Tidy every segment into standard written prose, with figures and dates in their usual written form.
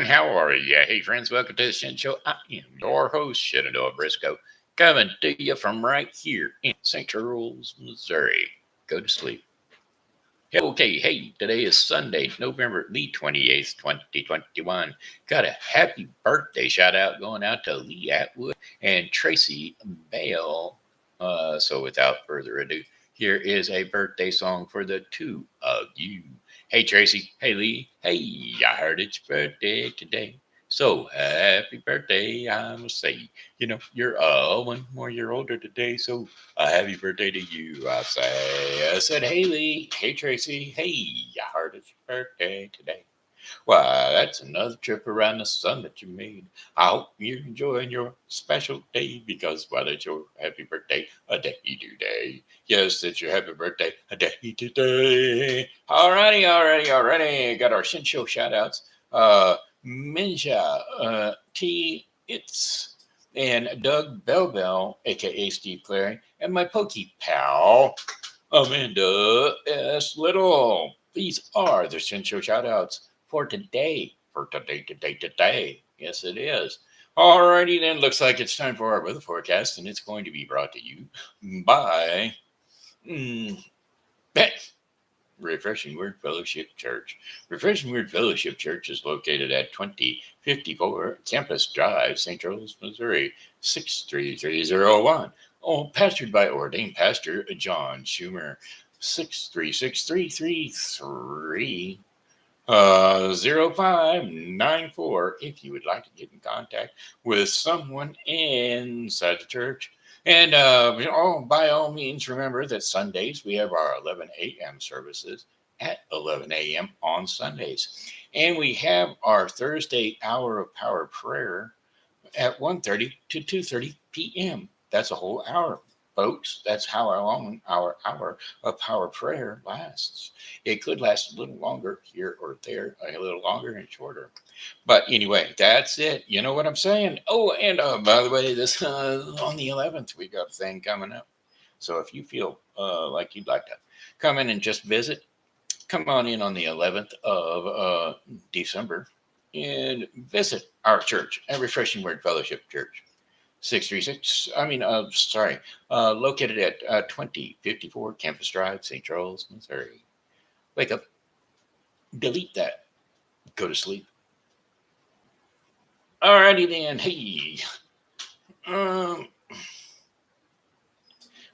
How are you? Hey, friends, welcome to the Shen Show. I am your host, Shenandoah Briscoe, coming to you from right here in St. Charles, Missouri. Go to sleep. Okay, hey, today is Sunday, November the 28th, 2021. Got a happy birthday shout out going out to Lee Atwood and Tracy Beale. So without further ado, here is a birthday song for the two of you. Hey, Tracy. Hey, Lee. Hey, I heard it's your birthday today. So happy birthday, I must say. You're 1 more year older today, so a happy birthday to you, I say. I said, hey, Lee. Hey, Tracy. Hey, I heard it's your birthday today. Why, that's another trip around the sun that you made. I hope you're enjoying your special day because, well, it's your happy birthday a day today. Yes, it's your happy birthday a day today. Alrighty. Got our Shin Show shout outs. Minaj T Itz and Doug Bell, aka Steve Clary, and my Pokey pal, Amanda S. Little. These are the Shin Show shout outs for today. Today. Yes, it is. Alrighty then, looks like it's time for our weather forecast, and it's going to be brought to you by Refreshing Word Fellowship Church. Refreshing Word Fellowship Church is located at 2054 Campus Drive, St. Charles, Missouri, 63301. Pastored by ordained pastor John Schumer, 636-333 0594 if you would like to get in contact with someone inside the church. And by all means, remember that Sundays we have our 11 a.m. services at 11 a.m. on Sundays. And we have our Thursday hour of power prayer at 1:30 to 2:30 p.m. That's a whole hour, folks. That's how long our hour of power prayer lasts. It could last a little longer here or there, a little longer and shorter. But anyway, that's it. You know what I'm saying? Oh, and by the way, this on the 11th, we got a thing coming up. So if you feel like you'd like to come in and just visit, come on in on the 11th of December and visit our church at Refreshing Word Fellowship Church. 636, located at 2054 Campus Drive, St. Charles, Missouri. Wake up, delete that, go to sleep. Alrighty then, hey.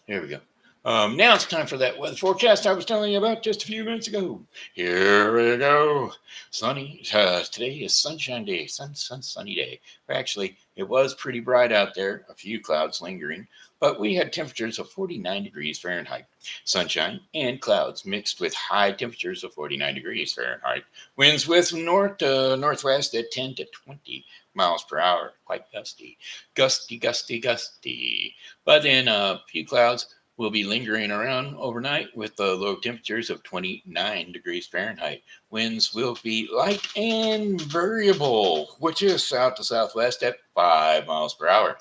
There we go. Now it's time for that weather forecast I was telling you about just a few minutes ago. Here we go. Sunny. Today is sunshine day. Sunny day. Actually, it was pretty bright out there. A few clouds lingering, but we had temperatures of 49 degrees Fahrenheit. Sunshine and clouds mixed with high temperatures of 49 degrees Fahrenheit. Winds with north to northwest at 10 to 20 miles per hour. Quite gusty. Gusty. But then a few clouds will be lingering around overnight with the low temperatures of 29 degrees Fahrenheit. Winds will be light and variable, which is south to southwest at 5 miles per hour.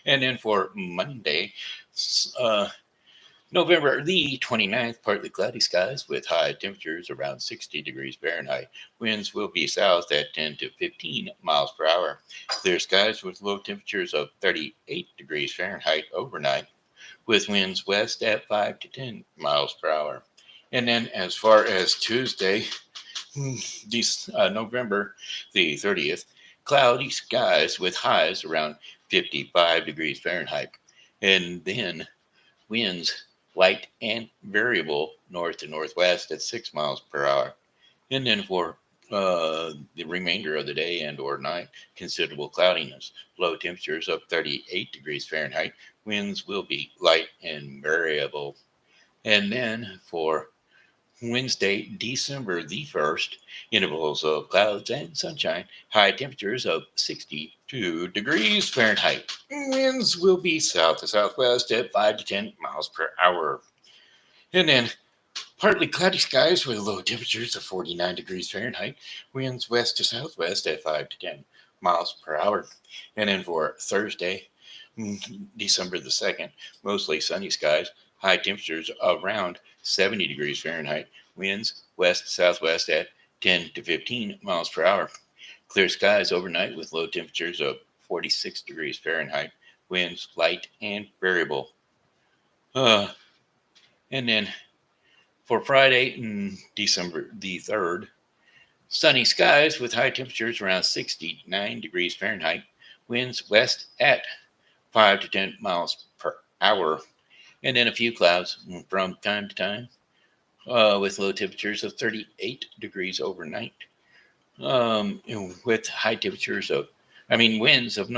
And then for Monday, November the 29th, partly cloudy skies with high temperatures around 60 degrees Fahrenheit. Winds will be south at 10 to 15 miles per hour. Clear skies with low temperatures of 38 degrees Fahrenheit overnight, with winds west at 5 to 10 miles per hour. And then as far as Tuesday, November the 30th, cloudy skies with highs around 55 degrees Fahrenheit. And then winds light and variable north to northwest at 6 miles per hour. And then for the remainder of the day and or night, considerable cloudiness, low temperatures of 38 degrees Fahrenheit. Winds will be light and variable. And then for Wednesday, December the 1st, intervals of clouds and sunshine, high temperatures of 62 degrees Fahrenheit. Winds will be south to southwest at 5 to 10 miles per hour. And then partly cloudy skies with low temperatures of 49 degrees Fahrenheit. Winds west to southwest at 5 to 10 miles per hour. And then for Thursday, December the 2nd, mostly sunny skies, high temperatures around 70 degrees Fahrenheit. Winds west to southwest at 10 to 15 miles per hour. Clear skies overnight with low temperatures of 46 degrees Fahrenheit. Winds light and variable. Uh, and then for Friday, December the 3rd, sunny skies with high temperatures around 69 degrees Fahrenheit. Winds west at 5 to 10 miles per hour. And then a few clouds from time to time with low temperatures of 38 degrees overnight. With high temperatures of, winds of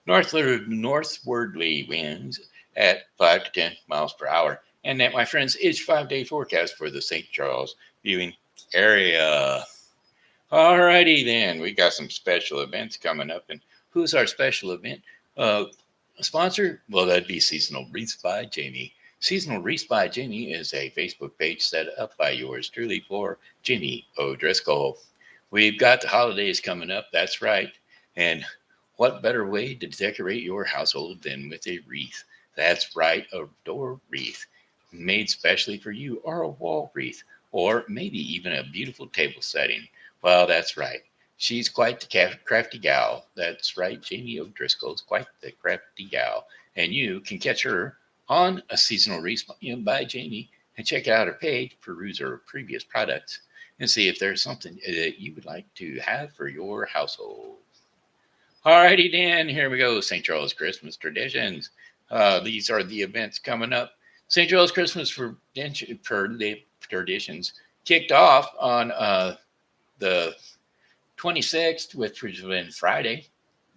northwardly winds at 5 to 10 miles per hour. And that, my friends, is 5-day forecast for the St. Charles viewing area. Alrighty then, we got some special events coming up. And who's our special event sponsor? Well, that'd be Seasonal Wreaths by Jamie. Seasonal Wreaths by Jamie is a Facebook page set up by yours truly for Jamie O'Driscoll. We've got the holidays coming up, that's right. And what better way to decorate your household than with a wreath? That's right, a door wreath made specially for you, or a wall wreath, or maybe even a beautiful table setting. Well, that's right. She's quite the crafty gal. That's right, Jamie O'Driscoll's quite the crafty gal. And you can catch her on a Seasonal Wreaths by Jamie and check out her page, peruse her previous products, and see if there's something that you would like to have for your household. Alrighty, Dan, here we go. St. Charles Christmas traditions. These are the events coming up. St. Charles Christmas traditions kicked off on the 26th, which was been Friday,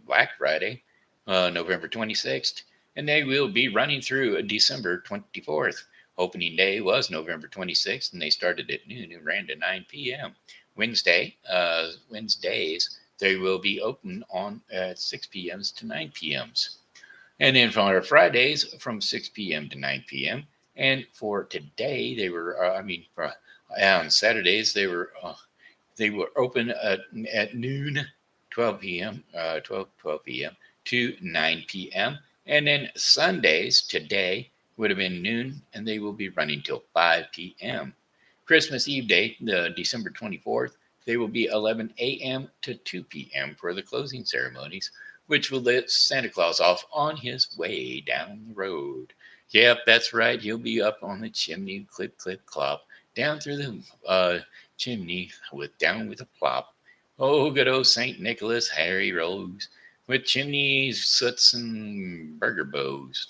Black Friday, November 26th, and they will be running through December 24th. Opening day was November 26th, and they started at noon and ran to 9 p.m. Wednesdays, they will be open on at 6 p.m. to 9 p.m. And then for our Fridays, from 6 p.m. to 9 p.m. And for today, they were, on Saturdays, they were open at noon, 12 p.m., 12 p.m. to 9 p.m. And then Sundays, today, would have been noon, and they will be running till 5 p.m. Christmas Eve day, the December 24th, they will be 11 a.m. to 2 p.m. for the closing ceremonies, which will let Santa Claus off on his way down the road. Yep, that's right. He'll be up on the chimney, clip, clip, clop, down through the chimney down with a plop. Oh, good old St. Nicholas, Harry Rose, with chimneys, soots, and burger bows.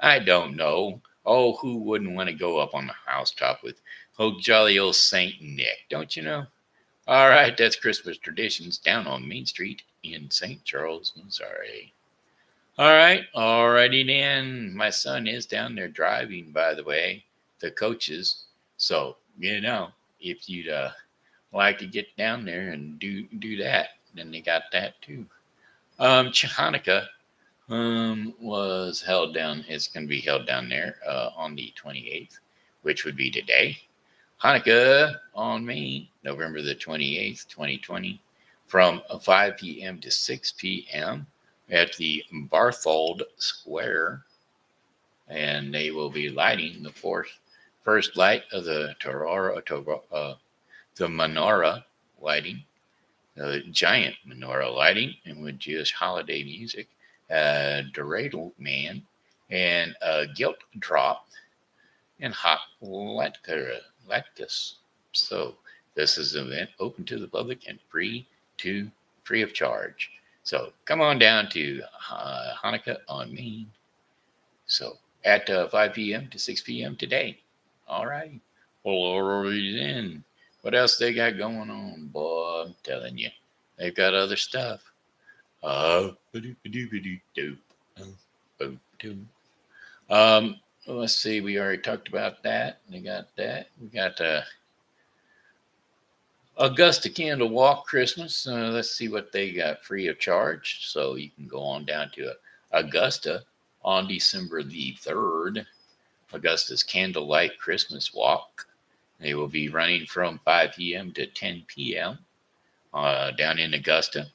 I don't know. Oh, who wouldn't want to go up on the housetop with jolly old St. Nick, don't you know? All right, that's Christmas traditions down on Main Street in St. Charles, Missouri. All right, alrighty then. My son is down there driving, by the way, the coaches. So, if you'd like to get down there and do that, then they got that too. Hanukkah was held down. It's going to be held down there on the 28th, which would be today. Hanukkah on Main, November the 28th, 2020, from 5 p.m. to 6 p.m. at the Barthold Square. And they will be lighting the first light of the menorah lighting, the giant menorah lighting, and with Jewish holiday music, dreidel man, and a guilt drop, and hot latkes. So this is an event open to the public and free of charge. So come on down to Hanukkah on Main. So at 5 p.m. to 6 p.m. today. All right. Well, then, what else they got going on, boy? I'm telling you, they've got other stuff. Let's see. We already talked about that. They got that. We got Augusta Candle Walk Christmas. Let's see what they got free of charge. So you can go on down to Augusta on December the 3rd. Augusta's Candlelight Christmas Walk. They will be running from 5 p.m. to 10 p.m. Down in Augusta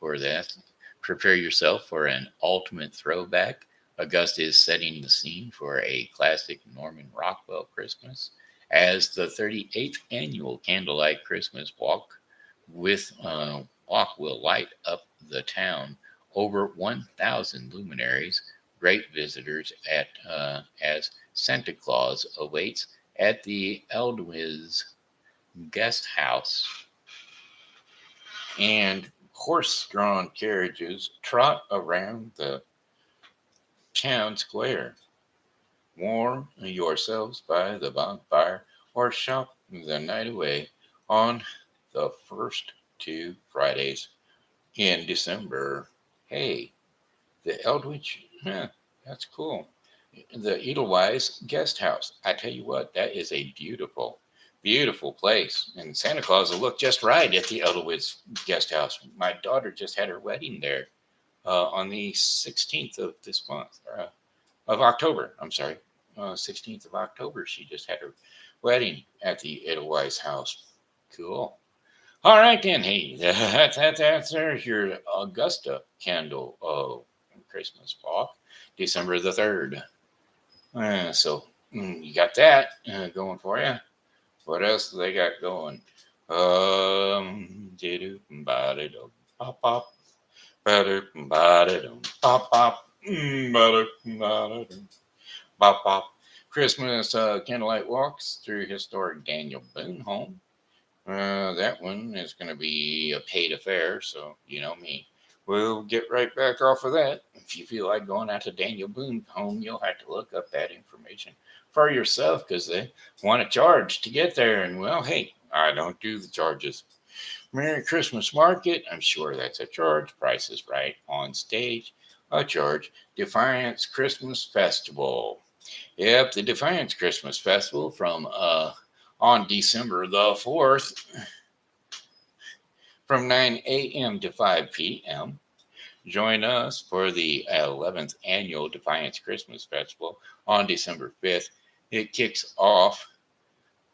for that. Prepare yourself for an ultimate throwback. Augusta is setting the scene for a classic Norman Rockwell Christmas as the 38th annual Candlelight Christmas Walk with walk will light up the town. Over 1,000 luminaries, great visitors at as Santa Claus awaits at the Eldwiz guest house, and horse-drawn carriages trot around the town square. Warm yourselves by the bonfire or shop the night away on the first two Fridays in December. Hey, the Eldridge, that's cool. The Edelweiss Guest House. I tell you what, that is a beautiful, beautiful place. And Santa Claus will look just right at the Edelweiss Guest House. My daughter just had her wedding there on the 16th of this month, of October. I'm sorry, 16th of October. She just had her wedding at the Edelweiss house. Cool. All right, then. Hey, there's your Augusta candle Christmas walk, December the 3rd. So you got that going for you. What else do they got going? Pop pop, pop pop, pop pop. Christmas candlelight walks through historic Daniel Boone home. That one is going to be a paid affair, so you know me. We'll get right back off of that. If you feel like going out to Daniel Boone's home, you'll have to look up that information for yourself because they want to charge to get there. And well, hey, I don't do the charges. Merry Christmas Market, I'm sure that's a charge. Price is Right on stage, a charge. Defiance Christmas Festival. Yep, the Defiance Christmas Festival from on December the 4th from 9 a.m. to 5 p.m. Join us for the 11th annual Defiance Christmas Festival on December 5th. It kicks off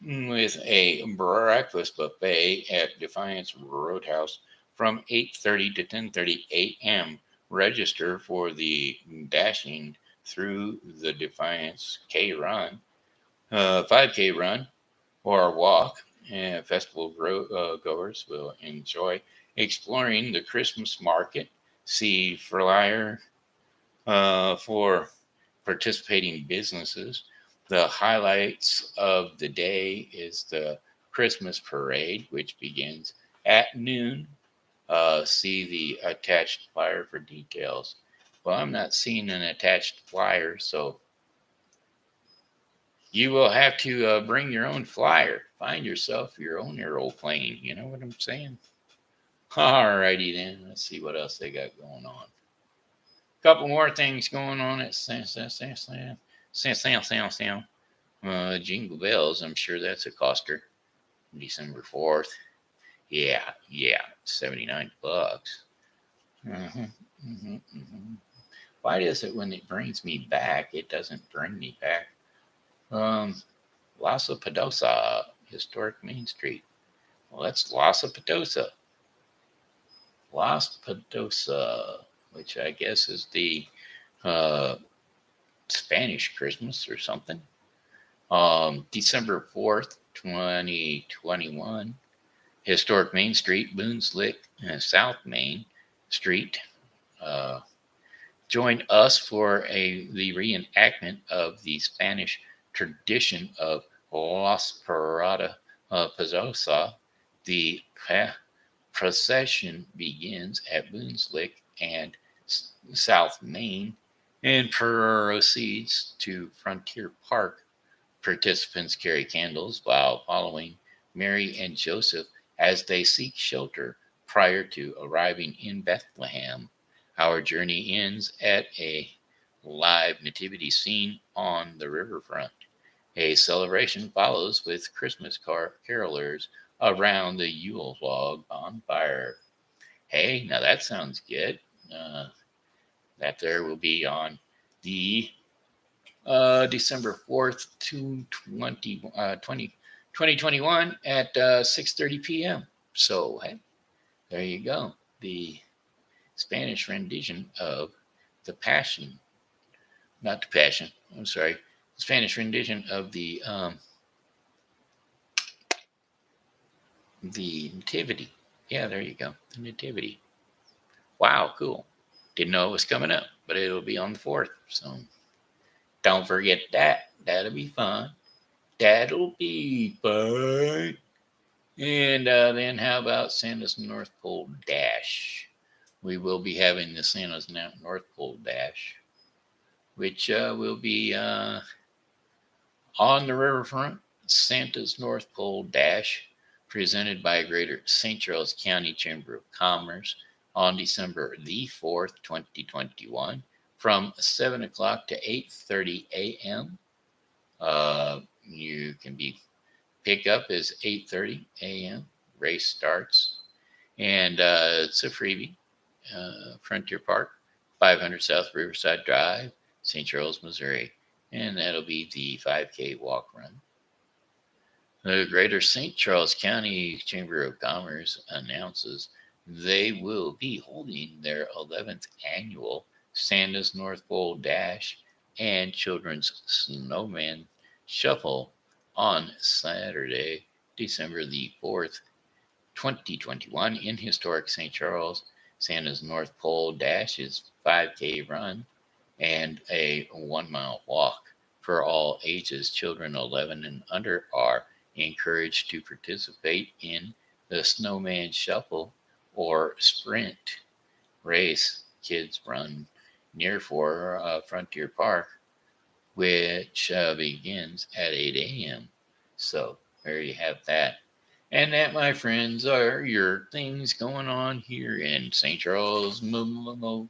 with a breakfast buffet at Defiance Roadhouse from 8:30 to 10:30 a.m. Register for the Dashing Through the Defiance K Run, 5K run, or walk. And festival goers will enjoy exploring the Christmas market. See flyer for participating businesses. The highlights of the day is the Christmas parade, which begins at noon. See the attached flyer for details. Well, I'm not seeing an attached flyer, so you will have to bring your own flyer. Find yourself your own aeroplane. You know what I'm saying? Alrighty then. Let's see what else they got going on. Couple more things going on at Jingle Bells. I'm sure that's a coster. December 4th. Yeah, 79 bucks. Why does it when it brings me back, it doesn't bring me back? Las Podosa, historic Main Street. Well, that's Las Podosa. Las Podosa, which I guess is the Spanish Christmas or something. December 4th, 2021. Historic Main Street, Boone's Lick, South Main Street. Join us for the reenactment of the Spanish tradition of Las Parada Pozosa. The procession begins at Boone's Lick and South Main and proceeds to Frontier Park. Participants carry candles while following Mary and Joseph as they seek shelter prior to arriving in Bethlehem. Our journey ends at a live nativity scene on the riverfront. A celebration follows with Christmas carolers around the Yule log bonfire. Hey, now that sounds good. That there will be on the December 4th, 2021 at 6:30 p.m. So, hey, there you go. The Spanish rendition of the Passion. Not the Passion. I'm sorry. The Spanish rendition of the Nativity. Yeah, there you go. The Nativity. Wow, cool. Didn't know it was coming up, but it'll be on the 4th. So don't forget that. That'll be fun. That'll be fun. And then how about Santa's North Pole Dash? We will be having the Santa's North Pole Dash, which will be on the riverfront. Santa's North Pole Dash, presented by Greater St. Charles County Chamber of Commerce on December the 4th, 2021, from 7 o'clock to 8:30 a.m. You can be pick up is 8:30 a.m. Race starts, and it's a freebie. Frontier Park, 500 South Riverside Drive, St. Charles, Missouri, and that'll be the 5K walk run. The Greater St. Charles County Chamber of Commerce announces they will be holding their 11th annual Santa's North Pole Dash and Children's Snowman Shuffle on Saturday, December the 4th, 2021, in historic St. Charles. Santa's North Pole Dash is 5K run and a 1-mile walk for all ages. Children 11 and under are encouraged to participate in the Snowman Shuffle or Sprint race. Kids run near for Frontier Park, which begins at 8 a.m. So there you have that. And that, my friends, are your things going on here in St. Charles, Missouri.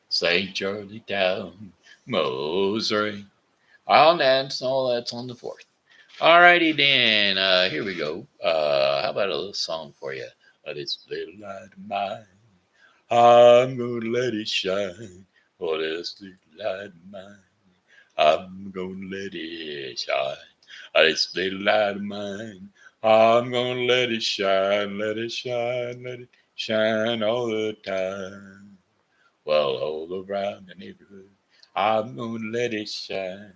St. Charlie Town, Missouri. All that's on the 4th. Alrighty then, here we go. How about a little song for you? This little light of mine, I'm gonna let it shine. Oh, this little light of mine, I'm gonna let it shine. This little light of mine, I'm gonna let it shine, let it shine, let it shine all the time. Well, all around the neighborhood, I'm gonna let it shine.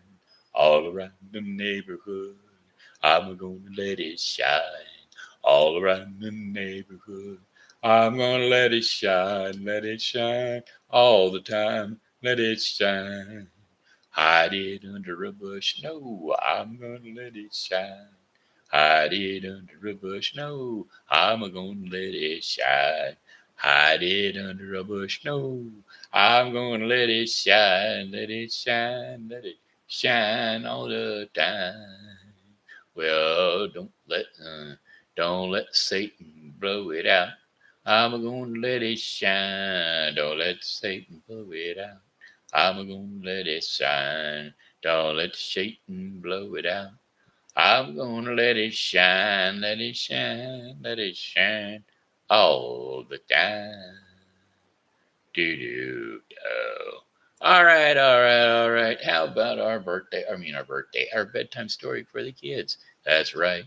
All around the neighborhood, I'm gonna let it shine. All around the neighborhood, I'm gonna let it shine all the time. Let it shine. Hide it under a bush. No, I'm gonna let it shine. Hide it under a bush. No, I'm gonna let it shine. Hide it under a bush. No, I'm gonna let it shine. Let it shine. Let it shine all the time. Well, don't let Satan blow it out. I'm gonna let it shine. Don't let Satan blow it out. I'm gonna let it shine. Don't let Satan blow it out. I'm gonna let it shine, let it shine, let it shine all the time. Do do do. All right. How about our our bedtime story for the kids? That's right.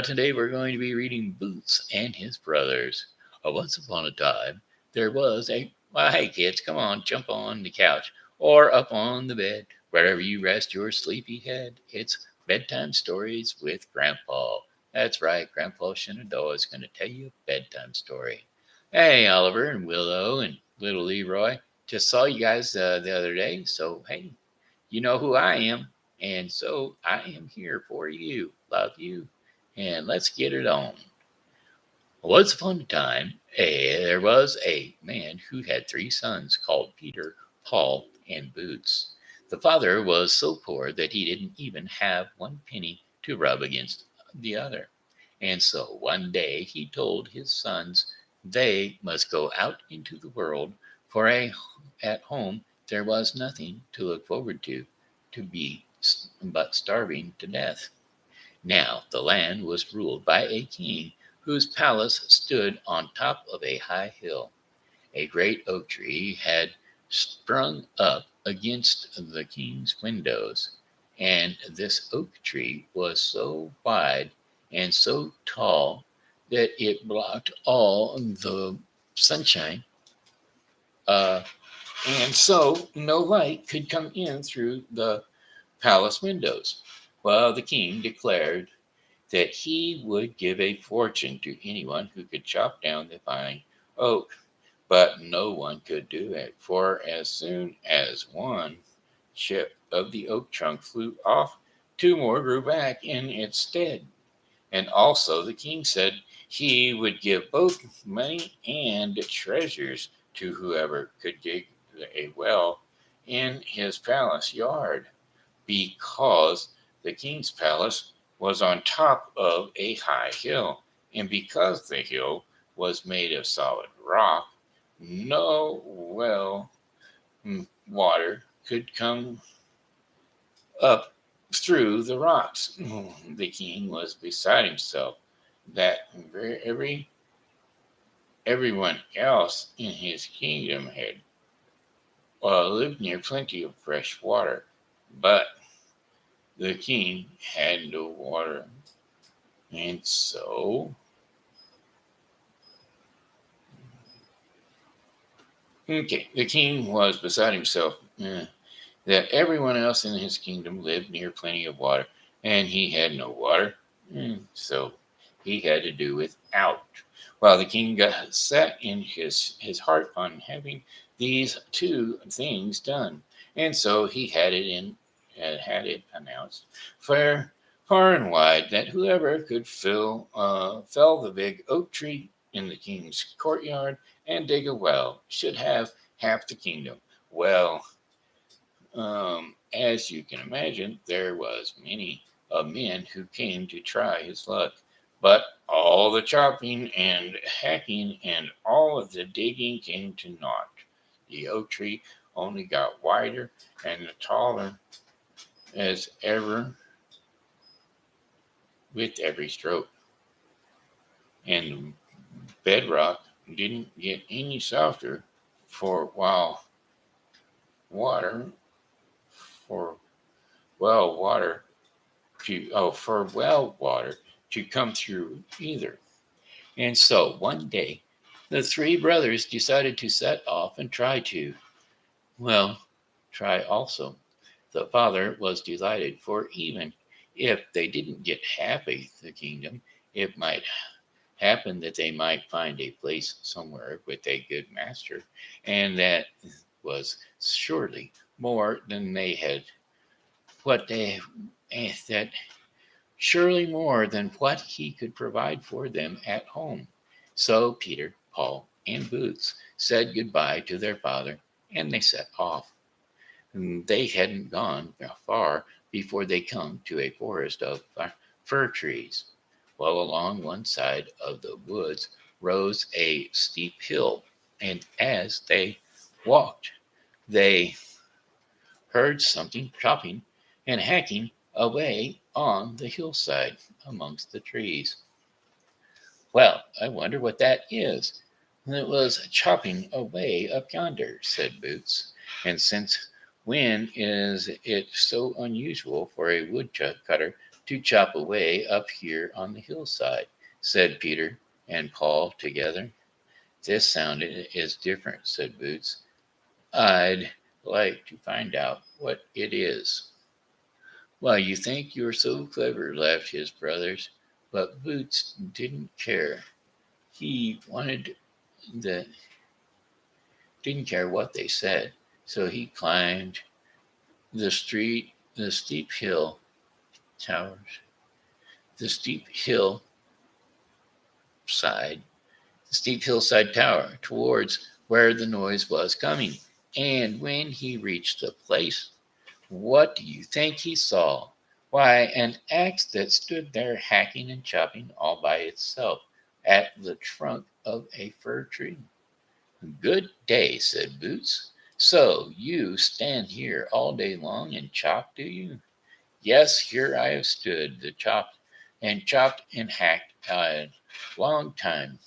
Today we're going to be reading Boots and His Brothers. Once upon a time, there was well, hey kids, come on, jump on the couch or up on the bed, wherever you rest your sleepy head. It's Bedtime Stories with Grandpa. That's right, Grandpa Shenandoah is going to tell you a bedtime story. Hey, Oliver and Willow and little Leroy. Just saw you guys the other day, so hey, you know who I am, and so I am here for you. Love you, and let's get it on. Once upon a time, there was a man who had 3 sons called Peter, Paul, and Boots. The father was so poor that he didn't even have 1 penny to rub against the other. And so one day he told his sons they must go out into the world, for at home there was nothing to look forward to be but starving to death. Now the land was ruled by a king whose palace stood on top of a high hill. A great oak tree had sprung up against the king's windows, and this oak tree was so wide and so tall that it blocked all the sunshine, uh, and so no light could come in through the palace windows. Well, the king declared that he would give a fortune to anyone who could chop down the fine oak, but no one could do it, for as soon as one chip of the oak trunk flew off, two more grew back in its stead. And also the king said he would give both money and treasures to whoever could dig a well in his palace yard, because the king's palace was on top of a high hill, and because the hill was made of solid rock, no water could come up through the rocks. The king was beside himself that everyone else in his kingdom had lived near plenty of fresh water, but the king had no water. And so, the king was beside himself that everyone else in his kingdom lived near plenty of water, and he had no water. So he had to do without. While the king got set in his heart on having these two things done, and so he had it announced far and wide that whoever could fell the big oak tree in the king's courtyard and dig a well should have half the kingdom. Well, as you can imagine, there was many men who came to try his luck, but all the chopping and hacking and all of the digging came to naught. The oak tree only got wider and taller as ever with every stroke, and the bedrock didn't get any softer for while water for well water for well water to come through either. And so one day, the three brothers decided to set off and well, try also. The father was delighted, for even if they didn't get half of the kingdom, it might happen that they might find a place somewhere with a good master, and that was surely more than they had what they that surely more than what he could provide for them at home. So Peter, Paul, and Boots said goodbye to their father, and they set off. They hadn't gone far before they come to a forest of fir trees. Well, along one side of the woods rose a steep hill, and as they walked, they heard something chopping and hacking away on the hillside amongst the trees. Well, I wonder what that is. It was chopping away up yonder, said Boots. And since when is it so unusual for a woodcutter to chop away up here on the hillside? Said Peter and Paul together. This sound is different, said Boots. I'd like to find out what it is. Why, you think you're so clever, laughed his brothers. But Boots didn't care. He the didn't care what they said. So he climbed the steep hill towers, the steep hill side, the steep hillside tower towards where the noise was coming. And when he reached the place, what do you think he saw? Why, an axe that stood there hacking and chopping all by itself at the trunk of a fir tree. Good day, said Boots. So you stand here all day long and chop, do you? Yes, here I have stood the chopped and hacked a long time,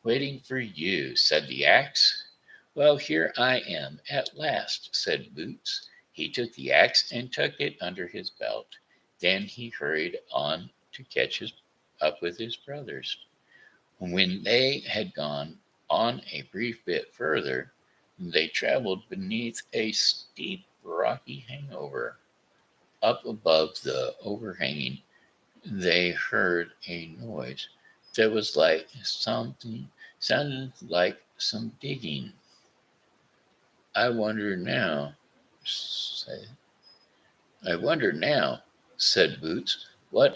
waiting for you, said the axe. Well, here I am at last, said Boots. He took the axe and tucked it under his belt. Then he hurried on to up with his brothers. When they had gone on a brief bit further, they traveled beneath a steep rocky hangover. Up above the overhanging, they heard a noise that was like something, sounded like some digging. I wonder now, said, I wonder now, said Boots, would,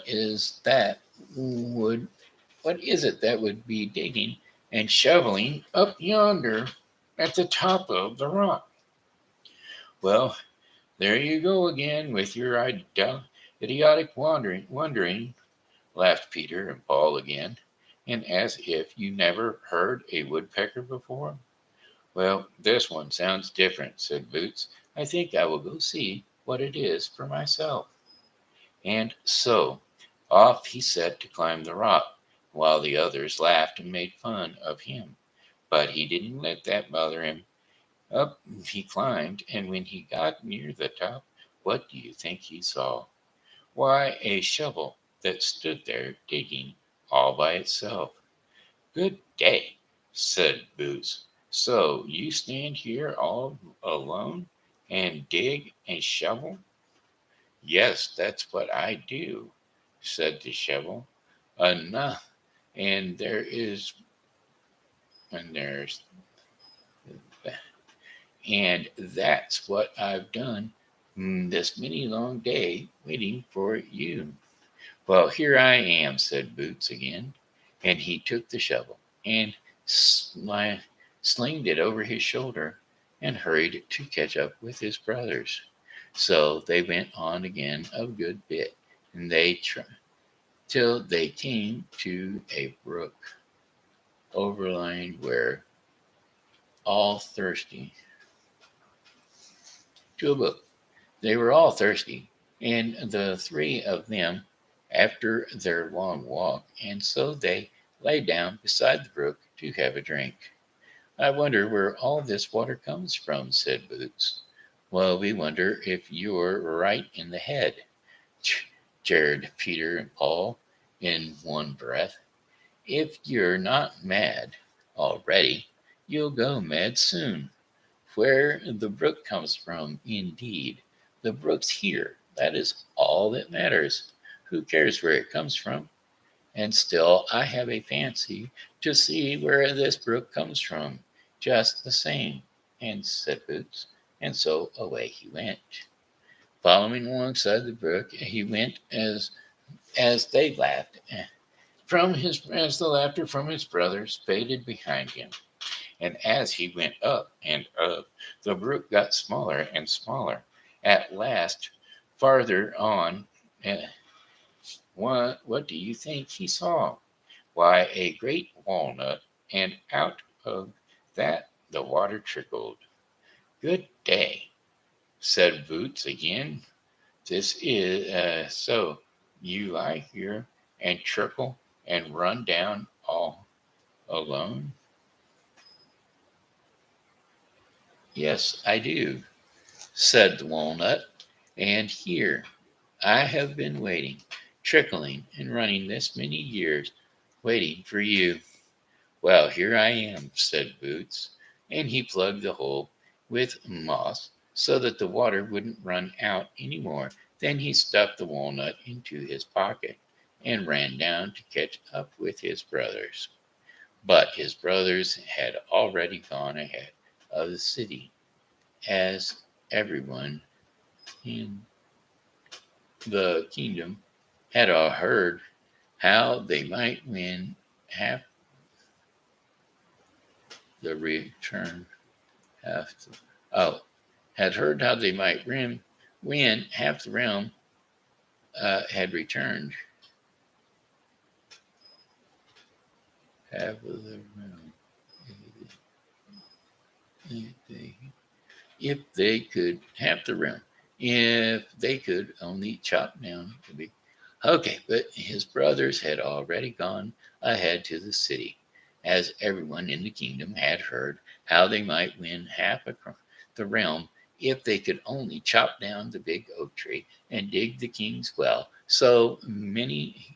what is it that would be digging and shoveling up yonder at the top of the rock? Well, there you go again with your idiotic wondering, laughed Peter and Paul again, and as if you never heard a woodpecker before. Well, this one sounds different, said Boots. I think I will go see what it is for myself. And so off he set to climb the rock, while the others laughed and made fun of him. But he didn't let that bother him. Up he climbed, and when he got near the top, what do you think he saw? Why, a shovel that stood there digging all by itself. Good day, said Boots. So you stand here all alone and dig and shovel? Yes, that's what I do, said the shovel. Enough, and there is, and there's, and that's what I've done this many long day waiting for you. Well, here I am, said Boots again, and he took the shovel and slinged it over his shoulder and hurried to catch up with his brothers. So they went on again a good bit, and till they came to a brook overlying where all thirsty to a brook. They were all thirsty, and the three of them after their long walk, and so they lay down beside the brook to have a drink. I wonder where all this water comes from, said Boots. Well, we wonder if you're right in the head, jeered Peter and Paul in one breath. If you're not mad already, you'll go mad soon. Where the brook comes from, indeed. The brook's here. That is all that matters. Who cares where it comes from? And still, I have a fancy to see where this brook comes from, just the same. And said Boots, and so away he went. Following alongside the brook, he went as they laughed. As the laughter from his brothers faded behind him, and as he went up and up, the brook got smaller and smaller. At last, farther on, what do you think he saw? Why, a great walnut, and out of that the water trickled. Good day, said Boots again. This is so you lie here and trickle and run down all alone? Yes, I do, said the walnut. And here I have been waiting, trickling and running this many years, waiting for you. Well, here I am, said Boots, and he plugged the hole with moss so that the water wouldn't run out any more. Then he stuffed the walnut into his pocket and ran down to catch up with his brothers. But his brothers had already gone ahead of the city, as everyone in the kingdom had all heard how they might win half the return half the, oh had heard how they might win half the realm had returned half of the realm if they could half the realm if they could only chop down the big. Okay, but his brothers had already gone ahead to the city, as everyone in the kingdom had heard how they might win half across the realm if they could only chop down the big oak tree and dig the king's well. So many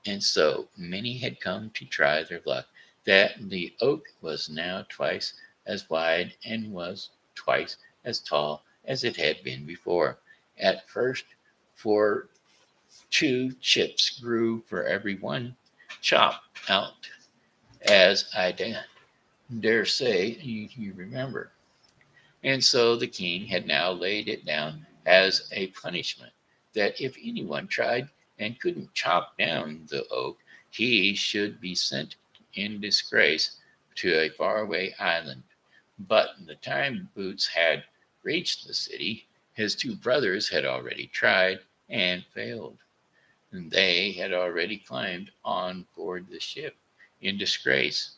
had come to try their luck that the oak was now twice as wide and was twice as tall as it had been before. At first, for 2 chips grew for every one chopped out, as I dare say you remember. And so the king had now laid it down as a punishment that if anyone tried and couldn't chop down the oak, he should be sent in disgrace to a faraway island. But the time Boots had reached the city, his 2 brothers had already tried and failed. And they had already climbed on board the ship in disgrace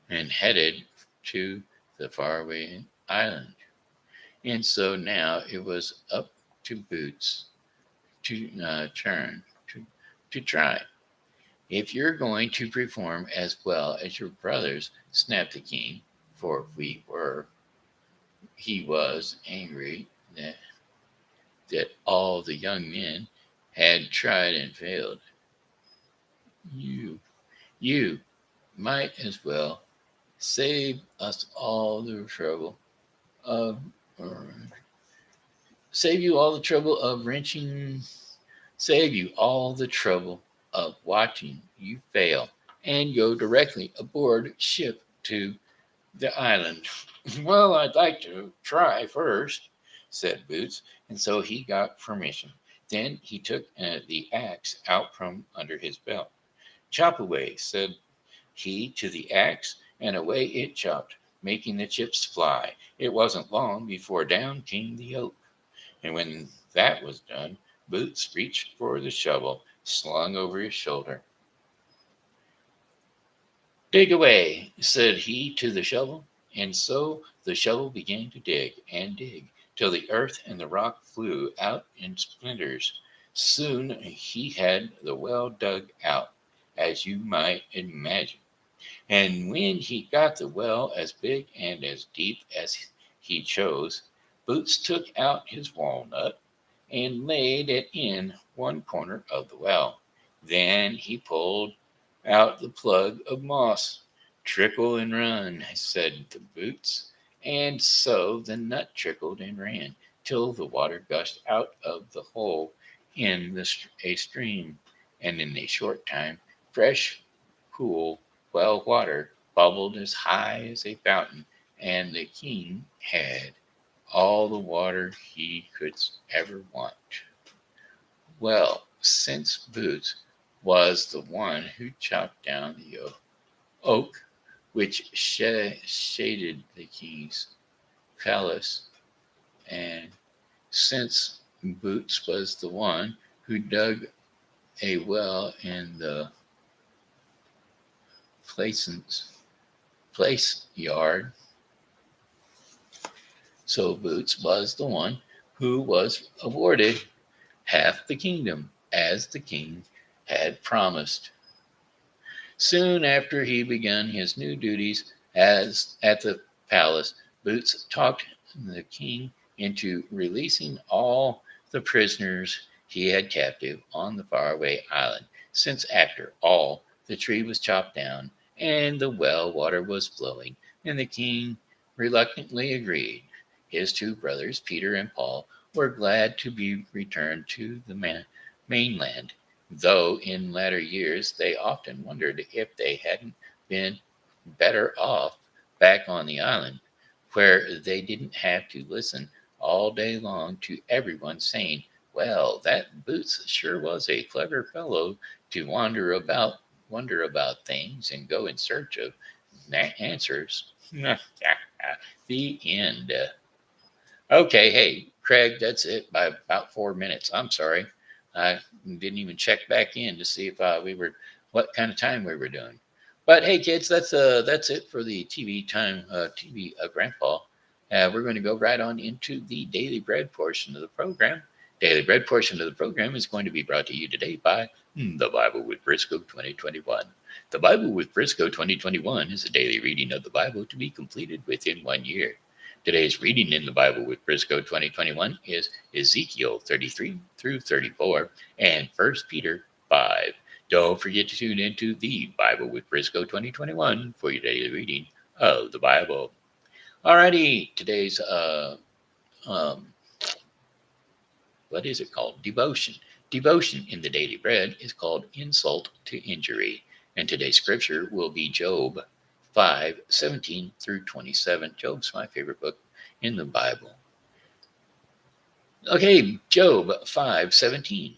and headed to the faraway island. And so now it was up to Boots to to try. If you're going to perform as well as your brothers, snapped the king, for he was angry that all the young men had tried and failed. You, you might as well save us all the trouble of, or save you all the trouble of wrenching, save you all the trouble of watching you fail, and go directly aboard ship to the island. Well, I'd like to try first, said Boots, and so he got permission. Then he took the axe out from under his belt. Chop away, said he to the axe, and away it chopped, making the chips fly. It wasn't long before down came the oak. And when that was done, Boots reached for the shovel slung over his shoulder. Dig away, said he to the shovel, and so the shovel began to dig and dig till the earth and the rock flew out in splinters. Soon he had the well dug out, as you might imagine. And when he got the well as big and as deep as he chose, Boots took out his walnut and laid it in one corner of the well. Then he pulled out the plug of moss. Trickle and run, said the Boots. And so the nut trickled and ran till the water gushed out of the hole in a stream. And in a short time, fresh, cool well water bubbled as high as a fountain, and the king had all the water he could ever want. Well, since Boots was the one who chopped down the oak which shaded the king's palace, and since Boots was the one who dug a well in the place yard, so Boots was the one who was awarded half the kingdom, as the king had promised. Soon after he began his new duties as at the palace, Boots talked the king into releasing all the prisoners he had captive on the faraway island, since after all the tree was chopped down and the well water was flowing, and the king reluctantly agreed. His 2 brothers, Peter and Paul, were glad to be returned to the mainland, though in latter years they often wondered if they hadn't been better off back on the island, where they didn't have to listen all day long to everyone saying, well, that Boots sure was a clever fellow to wonder about things and go in search of answers. The end. Okay, hey, Craig, that's it by about 4 minutes. I'm sorry. I didn't even check back in to see if what kind of time we were doing. But hey, kids, that's it for the TV time, TV Grandpa. We're going to go right on into the Daily Bread portion of the program. Daily Bread portion of the program is going to be brought to you today by The Bible with Briscoe 2021. The Bible with Briscoe 2021 is a daily reading of the Bible to be completed within 1 year. Today's reading in the Bible with Briscoe 2021 is Ezekiel 33 through 34 and 1 Peter 5. Don't forget to tune into the Bible with Briscoe 2021 for your daily reading of the Bible. Alrighty, today's what is it called? Devotion. Devotion in the daily bread is called insult to injury. And today's scripture will be Job 5:17 through 27. Job's my favorite book in the Bible. Okay, Job 5:17.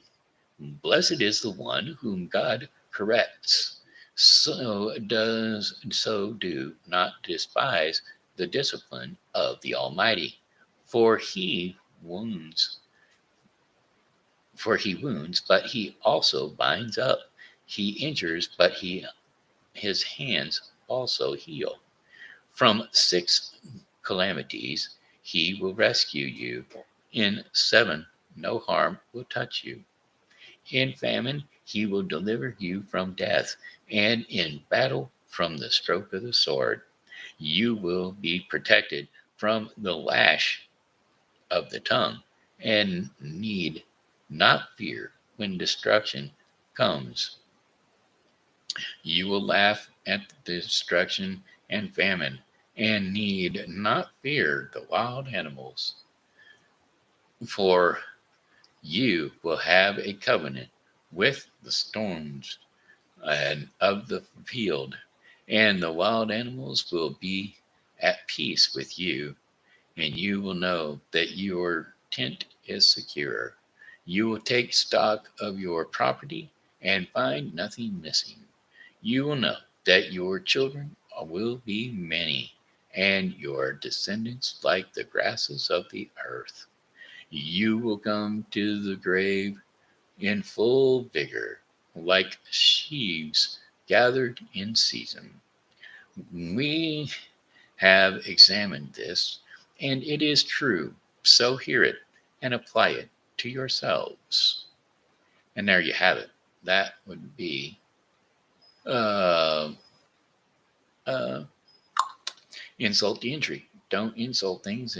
Blessed is the one whom God corrects. So do not despise the discipline of the Almighty, for he wounds, but he also binds up. He injures, but his hands also heal. From 6 calamities he will rescue you. In 7 no harm will touch you. In famine he will deliver you from death, and in battle from the stroke of the sword. You will be protected from the lash of the tongue, and need not fear when destruction comes. You will laugh at the destruction and famine, and need not fear the wild animals, for you will have a covenant with the storms and of the field, and the wild animals will be at peace with you, and you will know that your tent is secure. You will take stock of your property and find nothing missing. You will know that your children will be many, and your descendants like the grasses of the earth. You will come to the grave in full vigor, like sheaves gathered in season. We have examined this, and it is true. So hear it and apply it to yourselves. And there you have it. That would be uh, uh, insult to injury. Don't insult things.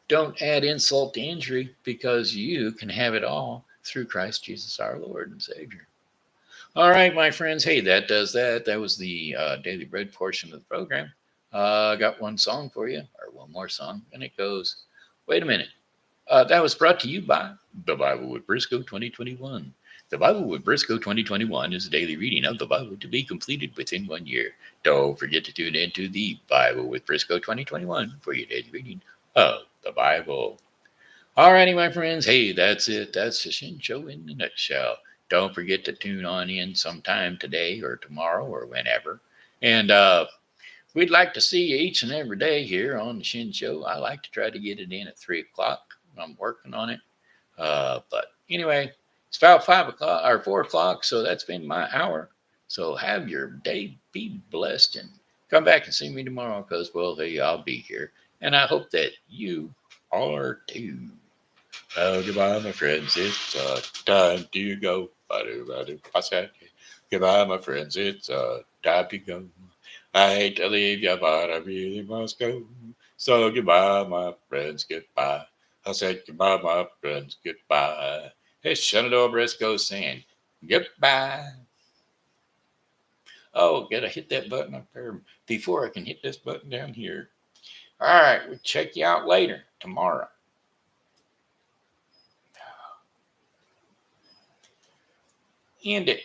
Don't add insult to injury, because you can have it all through Christ Jesus our Lord and Savior. All right, my friends. Hey, that does that. That was the Daily Bread portion of the program. I got one song for you, or one more song, and it goes, wait a minute. That was brought to you by The Bible with Briscoe 2021. The Bible with Briscoe 2021 is a daily reading of the Bible to be completed within 1 year. Don't forget to tune in to The Bible with Briscoe 2021 for your daily reading of the Bible. Alrighty, my friends. Hey, that's it. That's the Shin Show in a nutshell. Don't forget to tune on in sometime today or tomorrow or whenever. And we'd like to see you each and every day here on the Shin Show. I like to try to get it in at 3 o'clock. I'm working on it. But anyway, it's about 5 o'clock or 4 o'clock, so that's been my hour. So have your day be blessed, and come back and see me tomorrow, because, well, hey, I'll be here. And I hope that you are too. Oh, goodbye, my friends. It's time to go. Goodbye, my friends. It's time to go. I hate to leave you, but I really must go. So goodbye, my friends. Goodbye. I said goodbye, my friends. Goodbye. It's Shenandoah Briscoe saying goodbye. Oh, gotta hit that button up there before I can hit this button down here. All right, we'll check you out later tomorrow. End it.